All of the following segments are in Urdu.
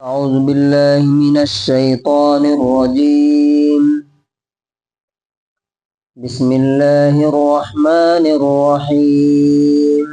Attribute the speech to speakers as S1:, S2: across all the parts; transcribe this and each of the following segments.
S1: أعوذ بالله من الشيطان الرجيم. بسم الله الرحمن الرحيم.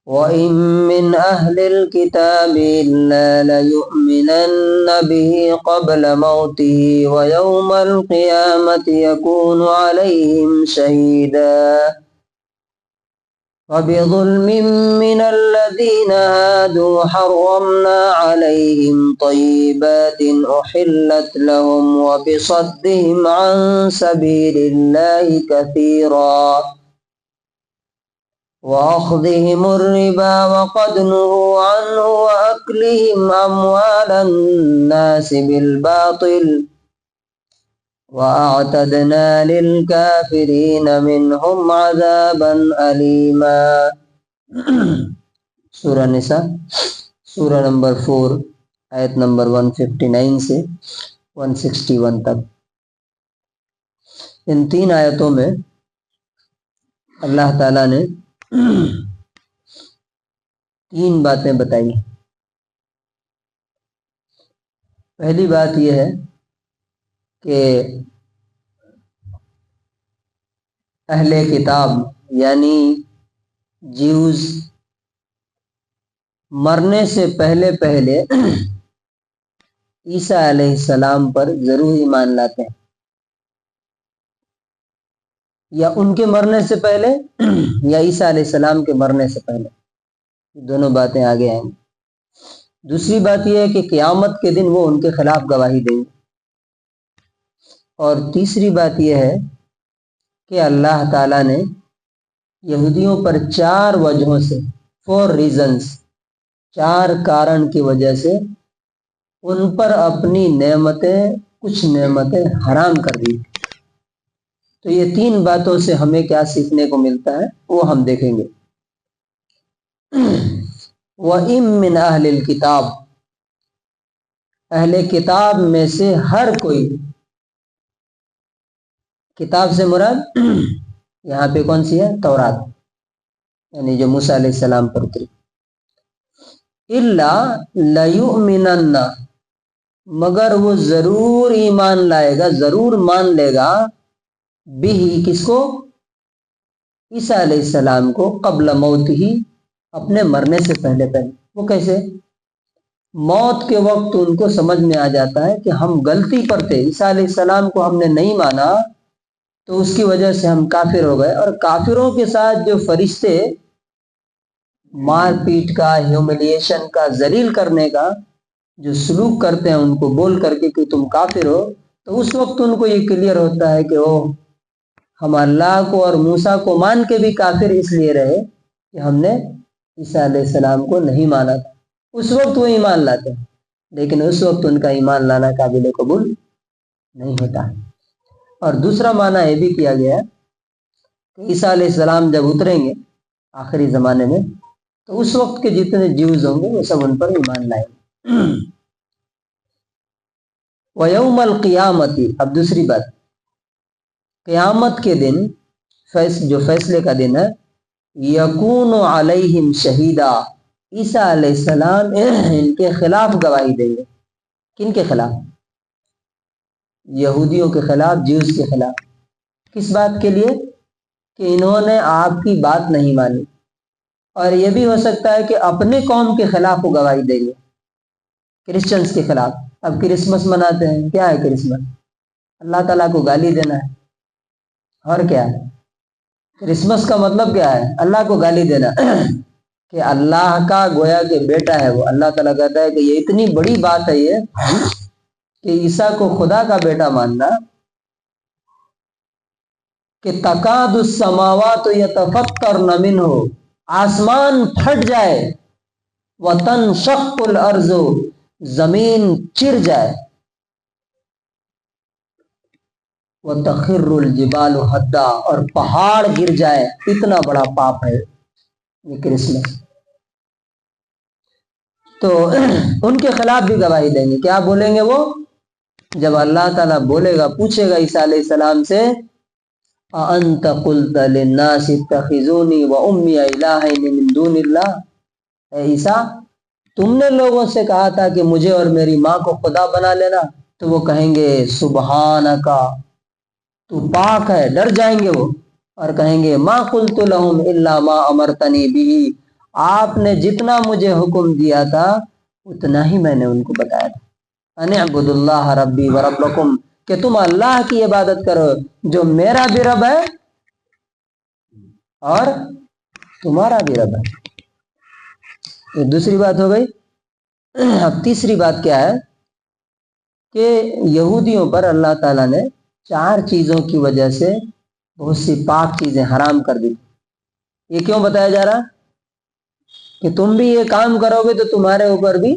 S1: وإن من أهل الكتاب إلا ليؤمنن به قبل موته ويوم القيامة يكون عليهم شهيدا. وبظلم من الذين هادوا حرمنا عليهم طيبات أحلت لهم وبصدهم عن سبيل الله كثيرا وأخذهم الربا وقد نهوا عنه وأكلهم أموال الناس بالباطل وأعتدنا للكافرين منهم عذابا أليما. سورہ نساء سورہ نمبر 4 آیت نمبر 159 سے 161 تک. ان 3 آیتوں میں اللہ تعالیٰ نے 3 باتیں بتائی. پہلی بات یہ ہے کہ اہل کتاب یعنی جیوز مرنے سے پہلے عیسیٰ علیہ السلام پر ضرور ایمان لاتے ہیں، یا ان کے مرنے سے پہلے یا عیسیٰ علیہ السلام کے مرنے سے پہلے. دونوں باتیں آگے آئیں گی. دوسری بات یہ ہے کہ قیامت کے دن وہ ان کے خلاف گواہی دیں گے. اور تیسری بات یہ ہے کہ اللہ تعالیٰ نے یہودیوں پر 4 وجہوں سے 4 ریزنز 4 کارن کی وجہ سے ان پر اپنی کچھ نعمتیں حرام کر دی. تو یہ 3 باتوں سے ہمیں کیا سیکھنے کو ملتا ہے وہ ہم دیکھیں گے. وَإِن مِّنْ أَهْلِ الْكِتَابِ، اہل کتاب میں سے ہر کوئی. کتاب سے مراد یہاں پہ کون سی ہے؟ تورات، یعنی جو موسیٰ علیہ السلام پر اتری. إِلَّا لَيُؤْمِنَنَّ، مگر وہ ضرور ایمان لائے گا، ضرور مان لے گا. بھی کس کو؟ عیسیٰ علیہ السلام کو. قبل موت ہی، اپنے مرنے سے پہلے. وہ کیسے؟ موت کے وقت ان کو سمجھ میں آ جاتا ہے کہ ہم غلطی پر تھے، عیسیٰ علیہ السلام کو ہم نے نہیں مانا تو اس کی وجہ سے ہم کافر ہو گئے. اور کافروں کے ساتھ جو فرشتے مار پیٹ کا، ہیوملیشن کا، ذلیل کرنے کا جو سلوک کرتے ہیں ان کو بول کر کے کہ تم کافر ہو، تو اس وقت ان کو یہ کلیئر ہوتا ہے کہ ہم اللہ کو اور موسیٰ کو مان کے بھی کافر اس لیے رہے کہ ہم نے عیسیٰ علیہ السلام کو نہیں مانا تھا. اس وقت وہ ایمان لاتے ہیں، لیکن اس وقت ان کا ایمان لانا قابل قبول نہیں ہوتا. اور دوسرا معنی یہ بھی کیا گیا ہے کہ عیسیٰ علیہ السلام جب اتریں گے آخری زمانے میں تو اس وقت کے جتنے جیوز ہوں گے وہ سب ان پر ایمان لائیں گے. وَيَوْمَ الْقِيَامَةِ، اب دوسری بات، قیامت کے دن جو فیصلے کا دن ہے، یکون علیہم شہیدا، عیسیٰ علیہ السلام ان کے خلاف گواہی دیں گے. کن کے خلاف؟ یہودیوں کے خلاف، جیوز کے خلاف. کس بات کے لیے؟ کہ انہوں نے آپ کی بات نہیں مانی. اور یہ بھی ہو سکتا ہے کہ اپنے قوم کے خلاف وہ گواہی دیں گے، کرسچنز کے خلاف. اب کرسمس مناتے ہیں، کیا ہے کرسمس؟ اللہ تعالیٰ کو گالی دینا ہے. اور کیا ہے کرسمس کا مطلب؟ کیا ہے؟ اللہ کو گالی دینا کہ اللہ کا گویا کہ بیٹا ہے وہ. اللہ تعالیٰ کہتا ہے کہ یہ اتنی بڑی بات ہے یہ کہ عیسیٰ کو خدا کا بیٹا ماننا کہ تکاد السماوات یتفطرن منہ، آسمان پھٹ جائے، وتنشق الارض، زمین چر جائے، وتخر الجبال ہدا، اور پہاڑ گر جائے. اتنا بڑا پاپ ہے یہ کرسمس. تو ان کے خلاف بھی گواہی دیں گے. کیا بولیں گے وہ؟ جب اللہ تعالیٰ بولے گا، پوچھے گا عیسیٰ علیہ السلام سے، أَأَنْتَ قُلْتَ لِلنَّاسِ اتَّخِذُونِي وَأُمِّيَ إِلَٰهَيْنِ مِن دُونِ اللَّهِ، اے عیسیٰ تم نے لوگوں سے کہا تھا کہ مجھے اور میری ماں کو خدا بنا لینا، تو وہ کہیں گے سبحانکا، تو پاک ہے، ڈر جائیں گے وہ اور کہیں گے ما قلت لہم الا ما امرتنی بھی، آپ نے جتنا مجھے حکم دیا تھا اتنا ہی میں نے ان کو بتایا تھا، ان اعبدوا اللہ ربی وربکم، کہ تم اللہ کی عبادت کرو جو میرا بھی رب ہے اور تمہارا بھی رب ہے۔ یہ دوسری بات ہو گئی۔ اب تیسری بات کیا ہے کہ یہودیوں پر اللہ تعالیٰ نے 4 چیزوں کی وجہ سے بہت سی پاک چیزیں حرام کر دی۔ یہ کیوں بتایا جا رہا کہ تم بھی یہ کام کرو گے تو تمہارے اوپر بھی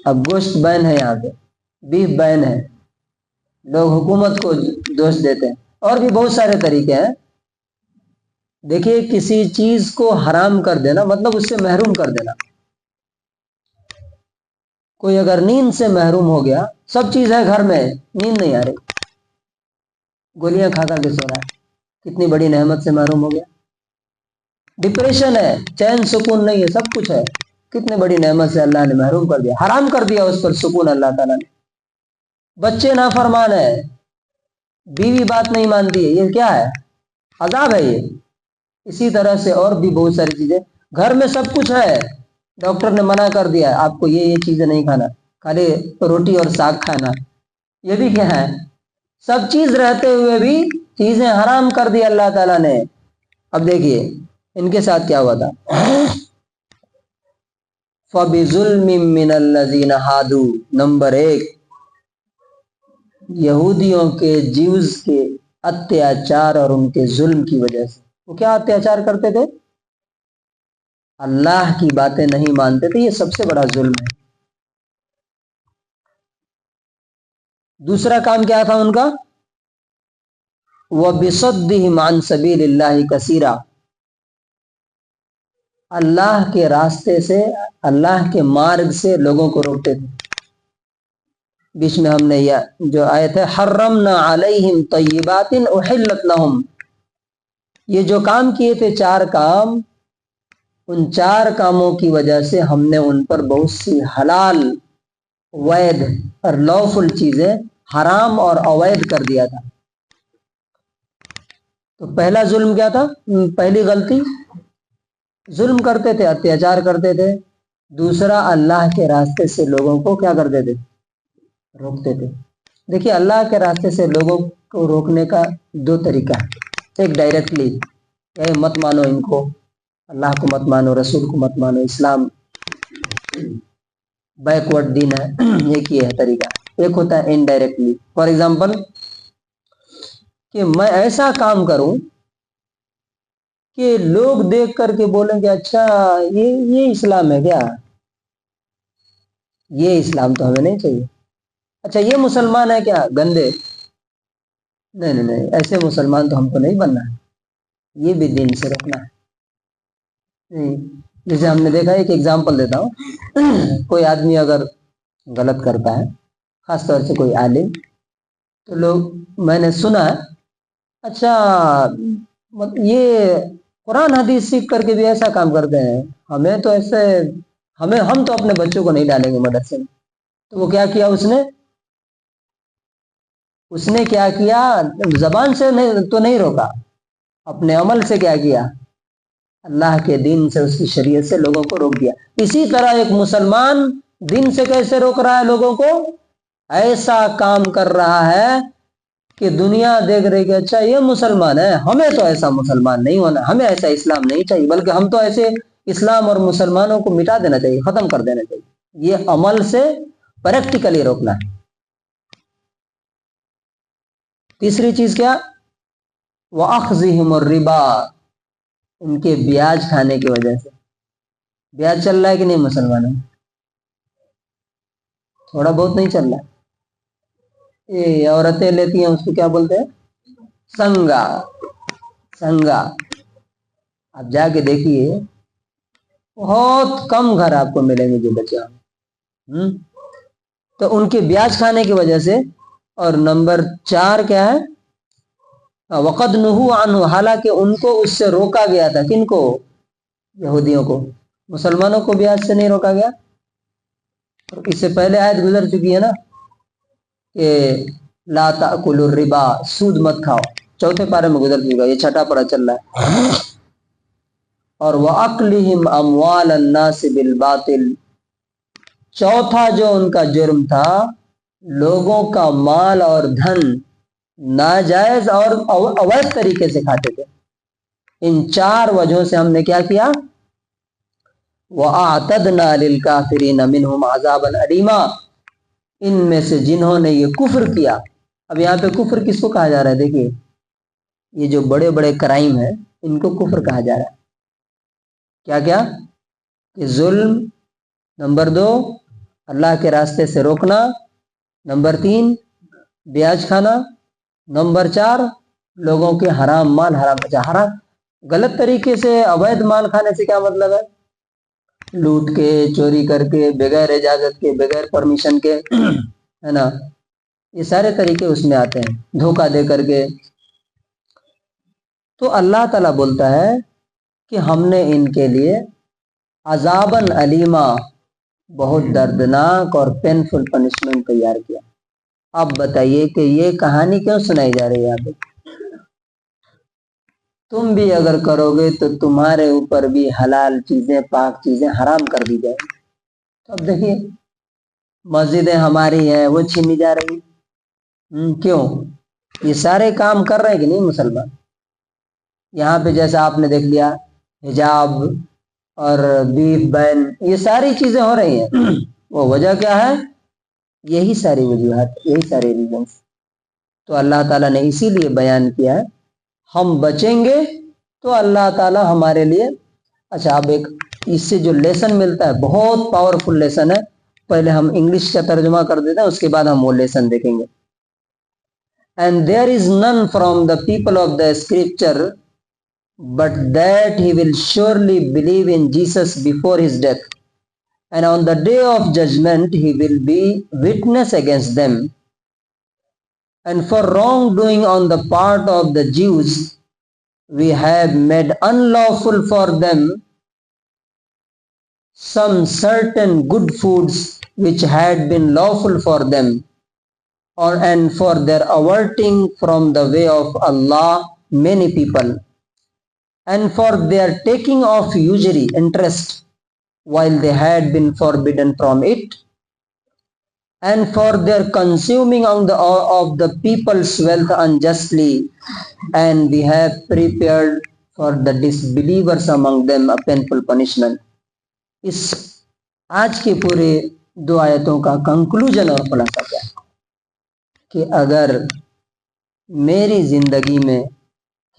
S1: اب گوشت بین ہے، یہاں پہ بیف بین ہے، لوگ حکومت کو دوش دیتے ہیں، اور بھی بہت سارے طریقے ہیں۔ دیکھیے کسی چیز کو حرام کر دینا مطلب اس سے محروم کر دینا۔ کوئی اگر نیند سے محروم ہو گیا، سب چیز ہے گھر میں، نیند نہیں آ رہی، گولیاں کھا کر کے سو رہا ہے، کتنی بڑی نعمت سے محروم ہو گیا۔ ڈپریشن ہے، چین سکون نہیں ہے، سب کچھ ہے، کتنے بڑی نعمت سے اللہ نے محروم کر دیا، حرام کر دیا اس پر سکون اللہ تعالیٰ نے۔ بچے نافرمان ہے، بیوی بات نہیں مانتی ہے، یہ کیا ہے؟ عذاب ہے یہ۔ اسی طرح سے اور بھی بہت ساری چیزیں، گھر میں سب کچھ ہے، ڈاکٹر نے منع کر دیا آپ کو یہ چیزیں نہیں کھانا، خالی روٹی اور ساگ کھانا، یہ بھی کیا ہے؟ سب چیز رہتے ہوئے بھی چیزیں حرام کر دی اللہ تعالیٰ نے۔ اب دیکھیے ان کے ساتھ کیا ہوا تھا، فَبِظُلْمٍ مِّنَ الَّذِينَ هَادُوا، نمبر 1 یہودیوں کے جیوز کے اتیاچار اور ان کے ظلم کی وجہ سے۔ وہ کیا اتیاچار کرتے تھے؟ اللہ کی باتیں نہیں مانتے تھے، یہ سب سے بڑا ظلم ہے۔ دوسرا کام کیا تھا ان کا؟ وَبِصَدِّهِمْ عَنْ سَبِيلِ اللَّهِ كَثِيرًا، اللہ کے راستے سے، اللہ کے مارگ سے لوگوں کو روکتے تھے۔ بیچ میں ہم نے یہ جو آیت ہے حرمنا علیہم طیبات احلت لہم، یہ جو کام کیے تھے 4 کام، ان 4 کاموں کی وجہ سے ہم نے ان پر بہت سی حلال، وید اور لوفل چیزیں حرام اور اوید کر دیا تھا۔ تو پہلا ظلم کیا تھا؟ پہلی غلطی ظلم کرتے تھے، اتیاچار کرتے تھے۔ دوسرا اللہ کے راستے سے لوگوں کو کیا کرتے تھے؟ روکتے تھے۔ دیکھیے اللہ کے راستے سے لوگوں کو روکنے کا 2 طریقہ ہے، ایک ڈائریکٹلی کہ مت مانو ان کو، اللہ کو مت مانو، رسول کو مت مانو، اسلام بیکورڈ دین ہے، ایک یہ ہے طریقہ۔ ایک ہوتا ہے انڈائریکٹلی، فار ایگزامپل کہ میں ایسا کام کروں کہ لوگ دیکھ کر کے بولیں کہ اچھا یہ اسلام ہے کیا، یہ اسلام تو ہمیں نہیں چاہیے، اچھا یہ مسلمان ہے کیا گندے، نہیں نہیں نہیں، ایسے مسلمان تو ہم کو نہیں بننا ہے، یہ بھی دین سے روکنا ہے۔ جیسے ہم نے دیکھا، ایک ایگزامپل دیتا ہوں، کوئی آدمی اگر غلط کرتا ہے، خاص طور سے کوئی عالم، تو لوگ، میں نے سنا ہے، اچھا یہ قرآن حدیث سیکھ کر کے بھی ایسا کام کرتے ہیں، ہمیں تو ایسے، ہم تو اپنے بچوں کو نہیں ڈالیں گے مدرسے میں۔ تو وہ کیا کیا، اس نے کیا کیا، زبان سے تو نہیں روکا، اپنے عمل سے کیا کیا، اللہ کے دین سے، اس کی شریعت سے لوگوں کو روک دیا۔ اسی طرح ایک مسلمان دین سے کیسے روک رہا ہے لوگوں کو؟ ایسا کام کر رہا ہے کہ دنیا دیکھ رہی کہ اچھا یہ مسلمان ہے، ہمیں تو ایسا مسلمان نہیں ہونا، ہمیں ایسا اسلام نہیں چاہیے، بلکہ ہم تو ایسے اسلام اور مسلمانوں کو مٹا دینا چاہیے، ختم کر دینا چاہیے۔ یہ عمل سے پریکٹیکلی روکنا ہے۔ تیسری چیز کیا؟ وَأَخْذِهِمُ الرِّبَا، ان کے بیاج کھانے کی وجہ سے۔ بیاج چل رہا ہے کہ نہیں مسلمانوں میں؟ تھوڑا بہت نہیں چل رہا ہے؟ یہ عورتیں لیتی ہیں، اس کو کیا بولتے ہیں؟ سنگا۔ آپ جا کے دیکھیے، بہت کم گھر آپ کو ملیں گے جو بچے ہیں، تو ان کے بیاج کھانے کی وجہ سے۔ اور نمبر 4 کیا ہے؟ وَقَدْ نُهُوا عَنْهُ، حالانکہ ان کو اس سے روکا گیا تھا۔ کن کو؟ یہودیوں کو۔ مسلمانوں کو بیاج سے نہیں روکا گیا، اس سے پہلے آیت گزر چکی ہے نا کہ لا تأکلوا الربا، سود مت کھاؤ، چوتھے پارے میں گزر چکا، یہ چھٹا پارہ چل رہا ہے۔ اور وَأَكْلِهِمْ أَمْوَالَ النَّاسِ بِالْبَاطِلِ، چوتھا جو ان کا جرم تھا لوگوں کا مال اور دھن ناجائز اور اویس طریقے سے کھاتے تھے۔ ان 4 وجہوں سے ہم نے کیا کیا؟ وَأَعْتَدْنَا لِلْكَافِرِينَ مِنْهُمْ عَذَابًا أَلِيمًا، ان میں سے جنہوں نے یہ کفر کیا۔ اب یہاں پہ کفر کس کو کہا جا رہا ہے؟ دیکھیے یہ جو بڑے بڑے کرائم ہیں ان کو کفر کہا جا رہا ہے۔ کیا کیا؟ کہ ظلم، نمبر 2 اللہ کے راستے سے روکنا، نمبر 3 بیاج کھانا، نمبر 4 لوگوں کے حرام مال حرام غلط طریقے سے اویدھ مال کھانے سے کیا مطلب ہے؟ لوٹ کے، چوری کر کے، بغیر اجازت کے، بغیر پرمیشن کے، ہے نا، یہ سارے طریقے اس میں آتے ہیں، دھوکہ دے کر کے۔ تو اللہ تعالیٰ بولتا ہے کہ ہم نے ان کے لیے عذاباً علیما، بہت دردناک اور پینفل پنشمنٹ تیار کیا۔ اب بتائیے کہ یہ کہانی کیوں سنائی جا رہی ہے یہاں پہ؟ تم بھی اگر کرو گے تو تمہارے اوپر بھی حلال چیزیں، پاک چیزیں حرام کر دی جائیں۔ تو اب دیکھیے مسجدیں ہماری ہیں وہ چھینی جا رہی ہیں، کیوں؟ یہ سارے کام کر رہے ہیں کہ نہیں مسلمان؟ یہاں پہ جیسا آپ نے دیکھ لیا حجاب اور بیف بین، یہ ساری چیزیں ہو رہی ہیں، وہ وجہ کیا ہے؟ یہی ساری وجوہات، یہی سارے ریزنس۔ تو اللہ تعالیٰ نے اسی لیے بیان کیا ہے ہم بچیں گے تو اللہ تعالیٰ ہمارے لیے۔ اچھا اب ایک اس سے جو لیسن ملتا ہے بہت پاورفل لیسن ہے، پہلے ہم انگلش کا ترجمہ کر دیتے ہیں، اس کے بعد ہم وہ لیسن دیکھیں گے۔ And there is none from the people of the scripture but that he will surely believe in Jesus before his death, and on the day of judgment he will be witness against them. And for wrongdoing on the part of the Jews we have made unlawful for them some certain good foods which had been lawful for them, and for their averting from the way of Allah many people, and for their taking of usury interest while they had been forbidden from it, and for their consuming of the people's wealth unjustly, and we have prepared for the disbelievers among them a painful punishment. اس آج کے پورے 2 آیتوں کا کنکلوژن اور خلاصہ کیا ہے کہ اگر میری زندگی میں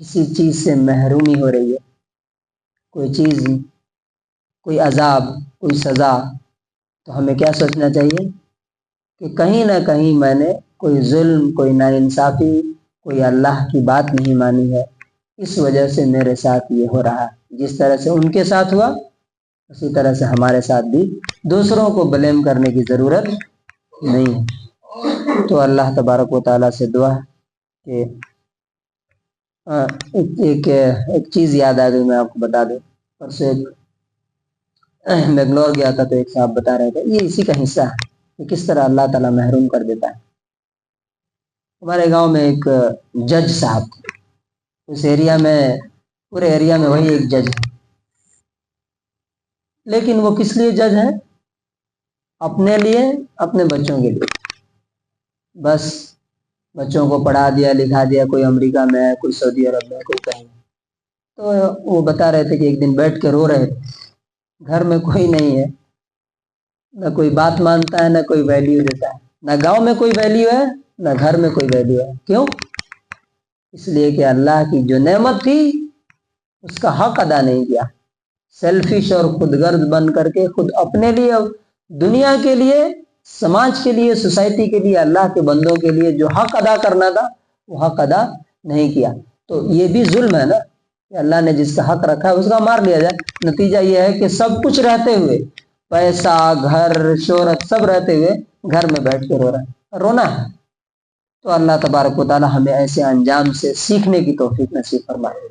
S1: کسی چیز سے محرومی ہو رہی ہے، کوئی چیز، کوئی عذاب، کوئی سزا، تو ہمیں کیا سوچنا چاہیے کہ کہیں نہ کہیں میں نے کوئی ظلم، کوئی ناانصافی، کوئی اللہ کی بات نہیں مانی ہے، اس وجہ سے میرے ساتھ یہ ہو رہا ہے۔ جس طرح سے ان کے ساتھ ہوا اسی طرح سے ہمارے ساتھ بھی، دوسروں کو بلیم کرنے کی ضرورت نہیں۔ تو اللہ تبارک و تعالیٰ سے دعا ہے کہ ایک چیز یاد آ گئی، میں آپ کو بتا دوں۔ پرسوں بنگلور گیا تھا تو ایک صاحب بتا رہے تھے، یہ اسی کا حصہ ہے کہ کس طرح اللہ تعالیٰ محروم کر دیتا ہے۔ ہمارے گاؤں میں ایک جج صاحب، اس ایریا میں، پورے ایریا میں وہی ایک جج ہے، لیکن وہ کس لیے جج ہے؟ اپنے لیے، اپنے بچوں کے لیے، بس بچوں کو پڑھا دیا، لکھا دیا، کوئی امریکہ میں ہے، کوئی سعودی عرب میں، کوئی کہیں۔ تو وہ بتا رہے تھے کہ ایک دن بیٹھ کے رو رہے تھے، گھر میں کوئی نہیں ہے، نہ کوئی بات مانتا ہے، نہ کوئی ویلیو دیتا ہے، نہ گاؤں میں کوئی ویلیو ہے، نہ گھر میں کوئی ویلیو ہے۔ کیوں؟ اس لیے کہ اللہ کی جو نعمت تھی اس کا حق ادا نہیں کیا، سیلفش اور خود غرض بن کر کے خود اپنے لیے، دنیا کے لیے، سماج کے لیے، سوسائٹی کے لیے، اللہ کے بندوں کے لیے جو حق ادا کرنا تھا وہ حق ادا نہیں کیا۔ تو یہ بھی ظلم ہے نا کہ اللہ نے جس کا حق رکھا ہے اس کا مار لیا جائے۔ نتیجہ یہ ہے کہ سب کچھ رہتے ہوئے، پیسہ، گھر، شہرت، سب رہتے ہوئے گھر میں بیٹھ کے رو رہا ہے، رونا ہے۔ تو اللہ تبارک و تعالی ہمیں ایسے انجام سے سیکھنے کی توفیق نصیب فرمائے۔